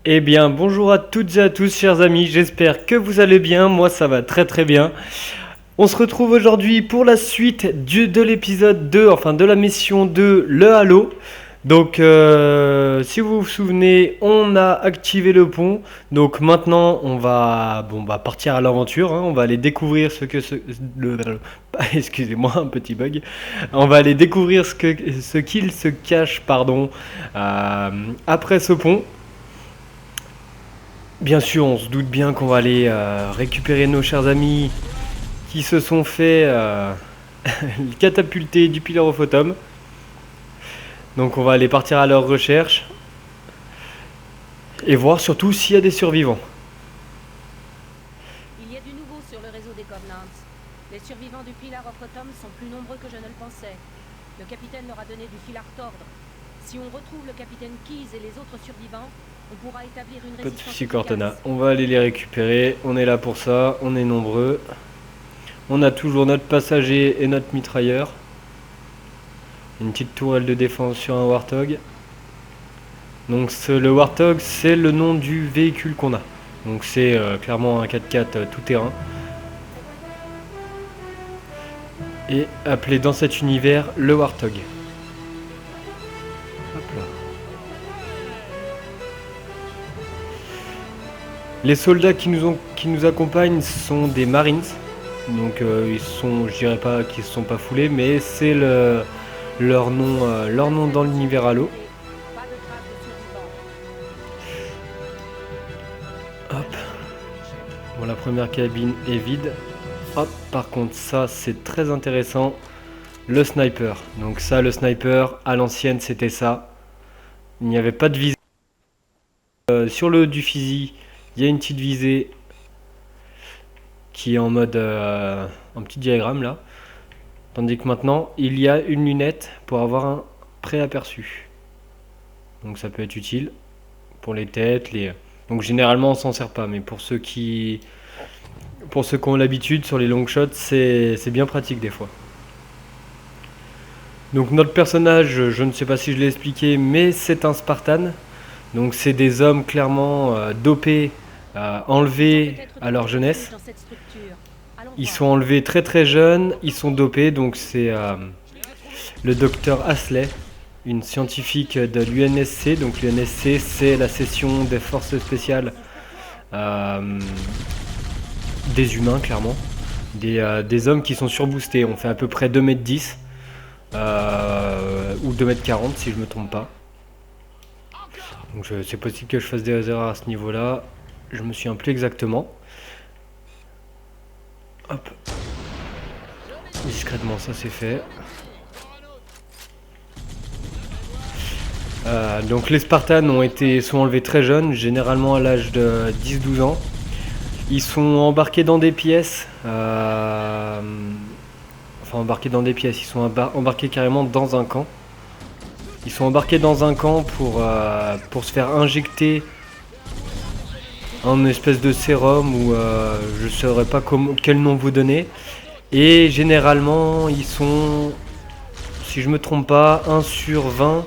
Eh bien, bonjour à toutes et à tous, chers amis. J'espère que vous allez bien. Moi, ça va très très bien. On se retrouve aujourd'hui pour la suite de l'épisode 2, enfin de la mission 2, le Halo. Donc, si vous vous souvenez, on a activé le pont. Donc maintenant, on va partir à l'aventure, hein. On va aller découvrir excusez-moi, un petit bug. On va aller découvrir ce qu'il se cache, pardon, après ce pont. Bien sûr, on se doute bien qu'on va aller récupérer nos chers amis qui se sont fait catapulter du Pillar of Autumn. Donc on va aller partir à leur recherche et voir surtout s'il y a des survivants. Il y a du nouveau sur le réseau des Covenants. Les survivants du Pillar of Autumn sont plus nombreux que je ne le pensais. Le capitaine leur a donné du fil à retordre. Si on retrouve le capitaine Keyes et les autres survivants, on pourra établir une Pas de résistance soucis, efficace. Cortana. On va aller les récupérer. On est là pour ça. On est nombreux. On a toujours notre passager et notre mitrailleur. Une petite tourelle de défense sur un Warthog. Donc le Warthog, c'est le nom du véhicule qu'on a. Donc c'est clairement un 4x4 tout terrain. Et appelé dans cet univers le Warthog. Hop là. Les soldats qui nous accompagnent sont des Marines. Donc ils sont, je dirais pas qu'ils se sont pas foulés, mais c'est leur nom dans l'univers Halo. Pas de traces de survivants. Hop. Bon, la première cabine est vide. Hop, par contre ça c'est très intéressant. Le sniper. Donc ça, le sniper, à l'ancienne c'était ça. Il n'y avait pas de visée. Sur le haut du fusil, il y a une petite visée qui est en mode un petit diagramme là. Tandis que maintenant, il y a une lunette pour avoir un pré-aperçu. Donc ça peut être utile pour les têtes, Donc généralement on s'en sert pas, mais pour ceux qui ont l'habitude sur les long shots, c'est bien pratique des fois. Donc notre personnage, je ne sais pas si je l'ai expliqué, mais c'est un Spartan. Donc c'est des hommes clairement dopés, enlevés à leur jeunesse. Ils sont enlevés très très jeunes, ils sont dopés, donc c'est le docteur Hasley, une scientifique de l'UNSC. Donc l'UNSC, c'est la section des forces spéciales des humains, clairement. Des hommes qui sont surboostés. On fait à peu près 2m10 ou 2m40 si je me trompe pas. Donc c'est possible que je fasse des erreurs à ce niveau-là. Je me souviens plus exactement. Hop. Discrètement, ça c'est fait. Donc les Spartans sont enlevés très jeunes, généralement à l'âge de 10-12 ans. Ils sont embarqués dans des pièces. Embarqués dans des pièces, ils sont embarqués carrément dans un camp. Ils sont embarqués dans un camp pour se faire injecter un espèce de sérum ou je ne saurais pas quel nom vous donner. Et généralement, ils sont, si je me trompe pas, 1 sur 20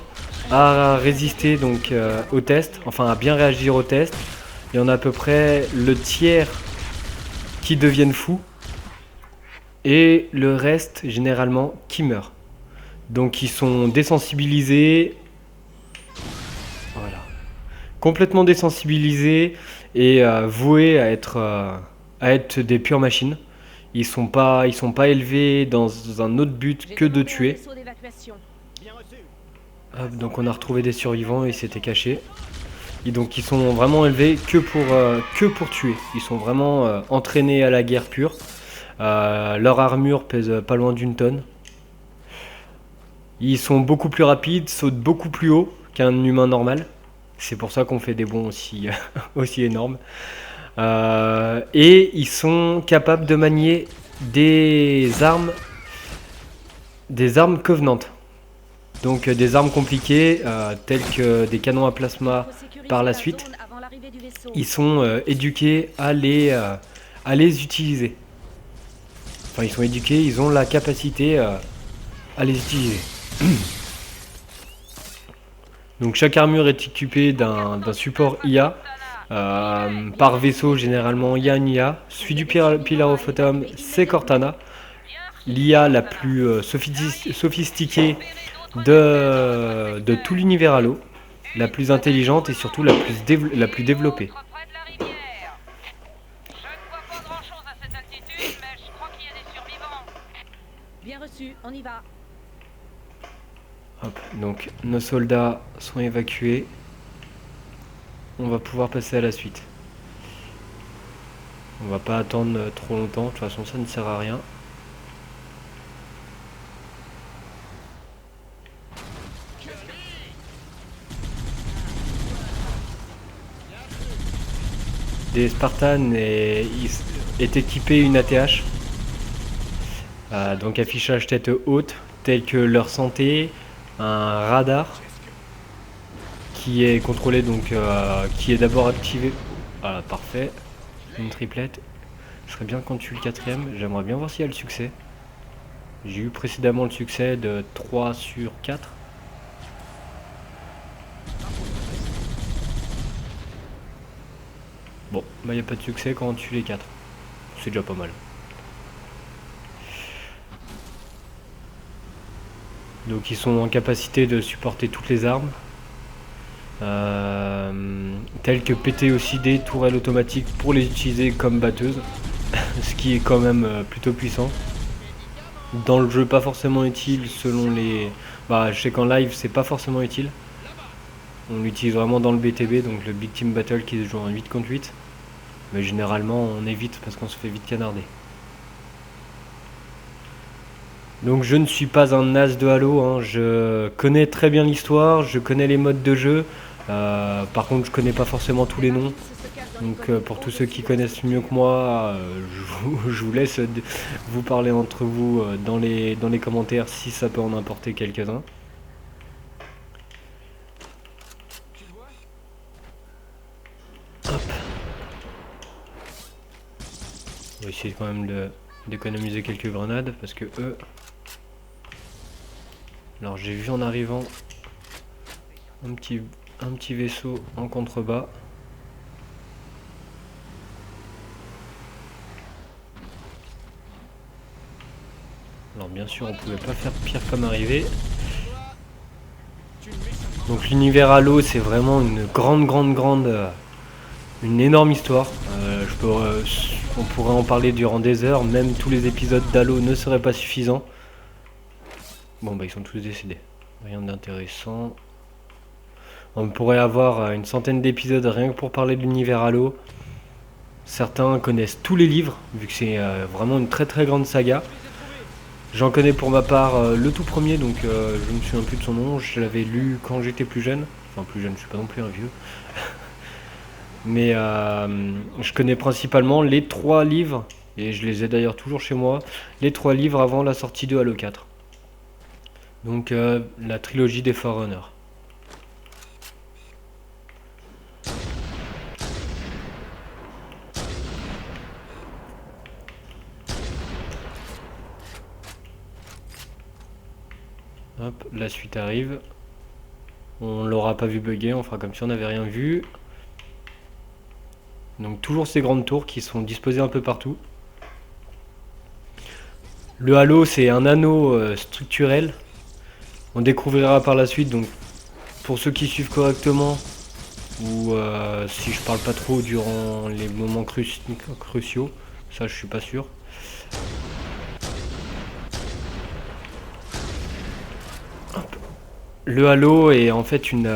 à résister donc au test, enfin à bien réagir au test. Il y en a à peu près le tiers qui deviennent fous et le reste généralement qui meurt. Donc ils sont désensibilisés, voilà, complètement désensibilisés et voués à être des pures machines. Ils sont pas élevés dans un autre but que de tuer. Hop, donc on a retrouvé des survivants, ils s'étaient cachés. Et donc ils sont vraiment élevés que pour tuer. Ils sont vraiment entraînés à la guerre pure. Leur armure pèse pas loin d'une tonne. Ils sont beaucoup plus rapides, sautent beaucoup plus haut qu'un humain normal. C'est pour ça qu'on fait des bonds aussi, aussi énormes. Et ils sont capables de manier des armes covenantes. Donc des armes compliquées, telles que des canons à plasma par la suite. Ils sont éduqués à les utiliser. Enfin, ils sont éduqués, ils ont la capacité à les utiliser. Donc chaque armure est équipée d'un support IA. Par vaisseau, généralement, il y a un IA. Celui du Pillar of Autumn, c'est Cortana. L'IA la plus sophistiquée de tout l'univers Halo. La plus intelligente et surtout la plus développée. Bien reçu, on y va. Hop, donc nos soldats sont évacués. On va pouvoir passer à la suite. On va pas attendre trop longtemps, de toute façon ça ne sert à rien. Des Spartans est équipé une ATH. Donc affichage tête haute, tel que leur santé, un radar qui est contrôlé, donc qui est d'abord activé. Voilà, parfait. Une triplette. Ce serait bien qu'on tue le quatrième. J'aimerais bien voir s'il y a le succès. J'ai eu précédemment le succès de 3 sur 4. Bon, bah il n'y a pas de succès quand on tue les 4. C'est déjà pas mal. Donc ils sont en capacité de supporter toutes les armes. Telles que péter aussi des tourelles automatiques pour les utiliser comme batteuses. Ce qui est quand même plutôt puissant. Dans le jeu pas forcément utile selon les... Bah je sais qu'en live c'est pas forcément utile. On l'utilise vraiment dans le BTB, donc le Big Team Battle qui se joue en 8 contre 8. Mais généralement on évite parce qu'on se fait vite canarder. Donc je ne suis pas un as de Halo, hein. Je connais très bien l'histoire, je connais les modes de jeu. Par contre je connais pas forcément tous les noms. Donc pour tous ceux qui connaissent mieux que moi, je vous laisse vous parler entre vous dans les commentaires si ça peut en importer quelques-uns. On va essayer quand même d'économiser quelques grenades parce que eux... Alors j'ai vu en arrivant un petit vaisseau en contrebas. Alors bien sûr on pouvait pas faire pire comme arrivé. Donc l'univers Halo c'est vraiment une une énorme histoire. On pourrait en parler durant des heures, même tous les épisodes d'Halo ne seraient pas suffisants. Bon bah ils sont tous décédés, rien d'intéressant. On pourrait avoir une centaine d'épisodes rien que pour parler de l'univers Halo. Certains connaissent tous les livres, vu que c'est vraiment une très grande saga. J'en connais pour ma part le tout premier, donc je me souviens plus de son nom. Je l'avais lu quand j'étais plus jeune. Enfin plus jeune, je suis pas non plus un vieux. Mais je connais principalement les 3 livres, et je les ai d'ailleurs toujours chez moi, les 3 livres avant la sortie de Halo 4. Donc la trilogie des Forerunner. Hop, la suite arrive. On l'aura pas vu bugger, on fera comme si on n'avait rien vu. Donc toujours ces grandes tours qui sont disposées un peu partout. Le Halo c'est un anneau structurel. On découvrira par la suite, donc pour ceux qui suivent correctement, ou si je parle pas trop durant les moments cruciaux, ça je suis pas sûr. Hop. Le Halo est en fait une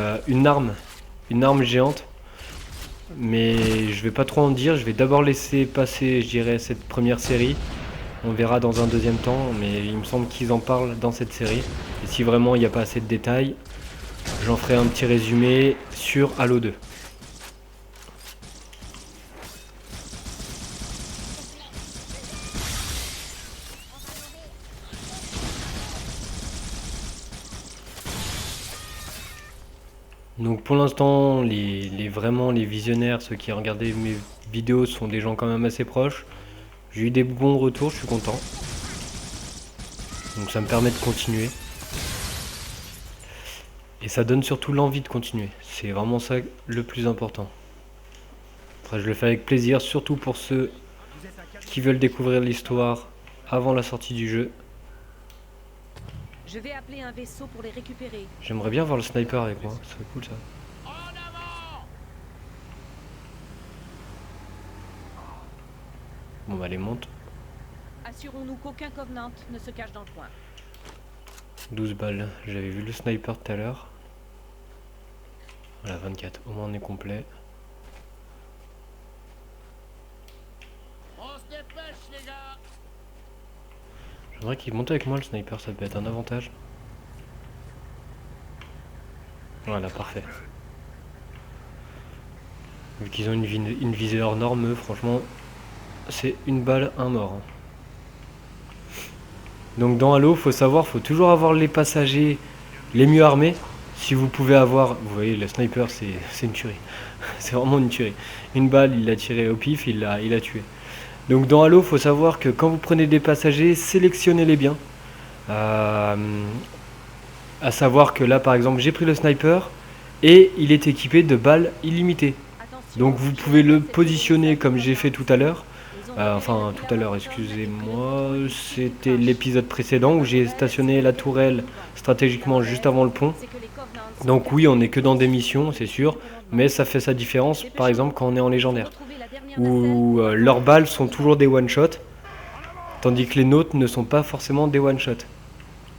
arme géante, mais je vais pas trop en dire, je vais d'abord laisser passer, je dirais, cette première série. On verra dans un deuxième temps, mais il me semble qu'ils en parlent dans cette série. Et si vraiment il n'y a pas assez de détails, j'en ferai un petit résumé sur Halo 2. Donc pour l'instant, vraiment les visionnaires, ceux qui regardaient mes vidéos sont des gens quand même assez proches. J'ai eu des bons retours, je suis content. Donc ça me permet de continuer. Et ça donne surtout l'envie de continuer. C'est vraiment ça le plus important. Après, je le fais avec plaisir, surtout pour ceux qui veulent découvrir l'histoire avant la sortie du jeu. Je vais appeler un vaisseau pour les récupérer. J'aimerais bien voir le sniper avec moi, ça serait cool ça. Bon bah allez, monte. Assurons-nous qu'aucun Covenant ne se cache dans le coin. 12 balles, j'avais vu le sniper tout à l'heure. Voilà, 24, au moins on est complet. On se dépêche, les gars. J'aimerais qu'il monte avec moi le sniper, ça peut être un avantage. Voilà, parfait. Vu qu'ils ont une visée hors norme, franchement, c'est une balle, un mort. Donc dans Halo, faut savoir, faut toujours avoir les passagers les mieux armés. Si vous pouvez avoir, vous voyez, le sniper, c'est une tuerie. C'est vraiment une tuerie. Une balle, il l'a tiré au pif, il l'a tué. Donc dans Halo, faut savoir que quand vous prenez des passagers, sélectionnez-les bien. À savoir que là, par exemple, j'ai pris le sniper et il est équipé de balles illimitées. Donc vous pouvez le positionner comme j'ai fait tout à l'heure. Enfin, tout à l'heure, excusez-moi, c'était l'épisode précédent où j'ai stationné la tourelle stratégiquement juste avant le pont. Donc oui, on n'est que dans des missions, c'est sûr, mais ça fait sa différence, par exemple, quand on est en légendaire, où leurs balles sont toujours des one-shots, tandis que les nôtres ne sont pas forcément des one-shots.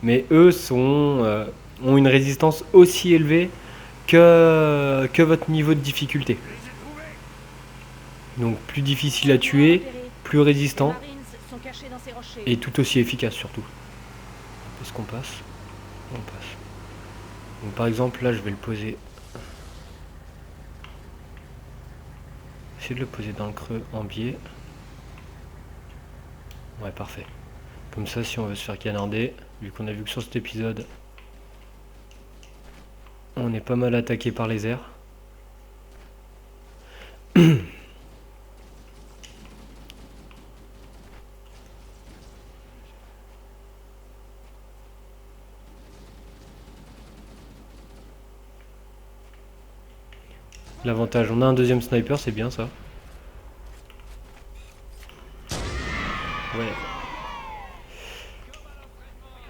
Mais eux ont une résistance aussi élevée que votre niveau de difficulté. Donc plus difficile à tuer, plus résistant, et tout aussi efficace surtout. Est-ce qu'on passe? On passe. Donc par exemple là je vais le poser. Essayer de le poser dans le creux en biais. Ouais, parfait. Comme ça, si on veut se faire canarder, vu qu'on a vu que sur cet épisode on est pas mal attaqué par les airs. L'avantage, on a un deuxième sniper, c'est bien ça. Ouais.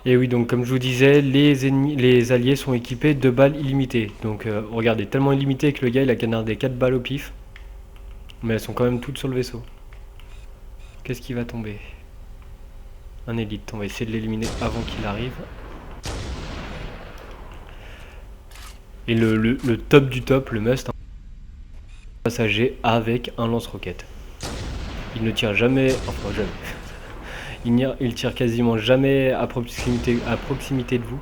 Et oui, donc comme je vous disais, les alliés sont équipés de balles illimitées. Donc regardez, tellement illimité que le gars il a canardé 4 balles au pif. Mais elles sont quand même toutes sur le vaisseau. Qu'est-ce qui va tomber? Un élite, on va essayer de l'éliminer avant qu'il arrive. Et le top du top, le must, passager avec un lance-roquette. Il ne tire jamais, enfin jamais, il tire quasiment jamais à proximité de vous.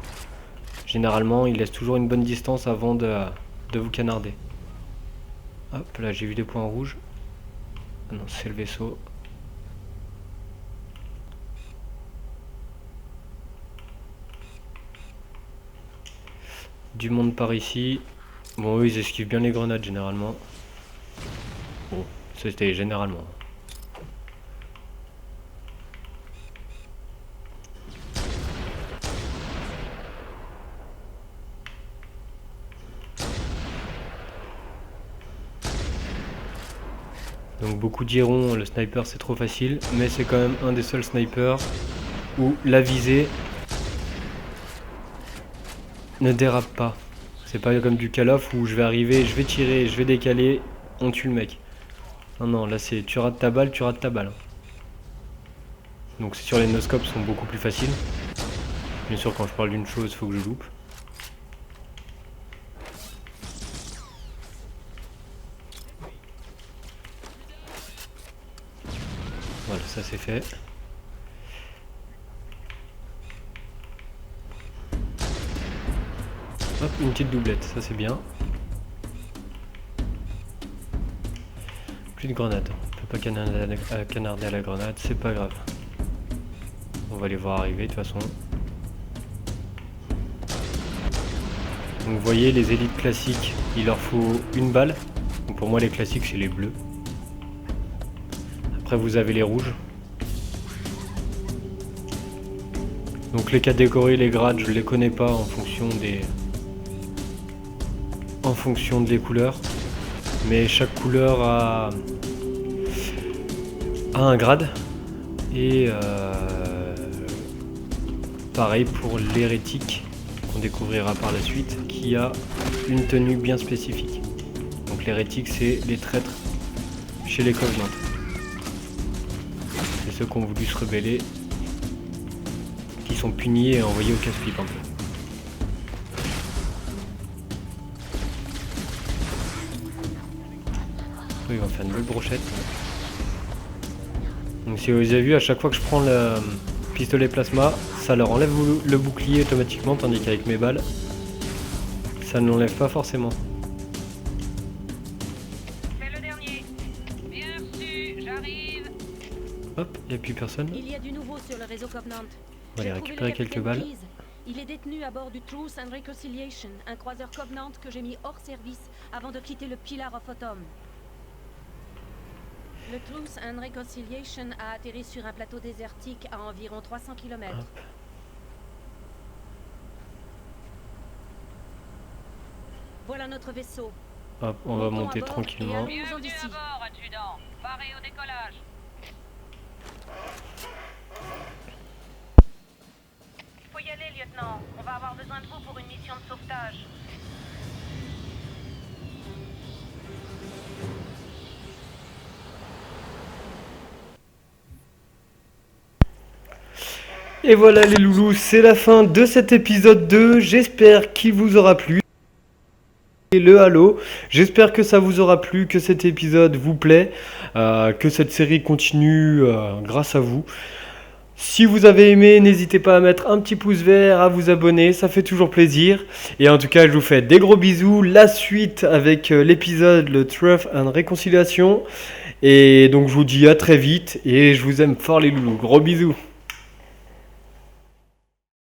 Généralement, il laisse toujours une bonne distance avant de vous canarder. Hop, là j'ai vu des points rouges. Ah non, c'est le vaisseau. Du monde par ici. Bon, eux ils esquivent bien les grenades généralement. Bon, c'était généralement. Donc beaucoup diront le sniper c'est trop facile, mais c'est quand même un des seuls snipers où la visée ne dérape pas. C'est pas comme du Call of où je vais arriver, je vais tirer, je vais décaler, on tue le mec. Non, non, là c'est tu rates ta balle, tu rates ta balle. Donc c'est sûr les no-scopes sont beaucoup plus faciles. Bien sûr quand je parle d'une chose, il faut que je loupe. Voilà, ça c'est fait. Hop, une petite doublette, ça c'est bien. Plus de grenades, on peut pas canarder à la grenade, c'est pas grave. On va les voir arriver de toute façon. Donc vous voyez les élites classiques, il leur faut une balle. Donc pour moi les classiques c'est les bleus. Après vous avez les rouges. Donc les catégories, les grades, je les connais pas en fonction fonction des couleurs. Mais chaque couleur a un grade. Et pareil pour l'hérétique, qu'on découvrira par la suite, qui a une tenue bien spécifique. Donc l'hérétique, c'est les traîtres chez les Covenants. C'est ceux qui ont voulu se rebeller, qui sont punis et envoyés au casse-pipe un peu. Ils vont faire une belle brochette. Donc si vous avez vu, à chaque fois que je prends le pistolet plasma, ça leur enlève le bouclier automatiquement, tandis qu'avec mes balles, ça ne l'enlève pas forcément. C'est le dernier. Bien reçu, j'arrive. Hop, il n'y a plus personne. Il y a du nouveau sur le réseau Covenant. On va aller récupérer quelques balles. Il est détenu à bord du Truce and Reconciliation, un croiseur Covenant que j'ai mis hors service avant de quitter le Pillar of Autumn. Le Truce and Reconciliation a atterri sur un plateau désertique à environ 300 km. Hop. Voilà notre vaisseau. Hop, on va Montons monter à bord tranquillement. et allons-nous-en d'ici. Bienvenue à bord, adjudant. Paré au décollage. Faut y aller, lieutenant. On va avoir besoin de vous pour une mission de sauvetage. Et voilà les loulous, c'est la fin de cet épisode 2. J'espère qu'il vous aura plu. Et le Halo, j'espère que ça vous aura plu, que cet épisode vous plaît, que cette série continue grâce à vous. Si vous avez aimé, n'hésitez pas à mettre un petit pouce vert, à vous abonner, ça fait toujours plaisir. Et en tout cas, je vous fais des gros bisous. La suite avec l'épisode le Truth and Reconciliation. Et donc je vous dis à très vite et je vous aime fort les loulous. Gros bisous.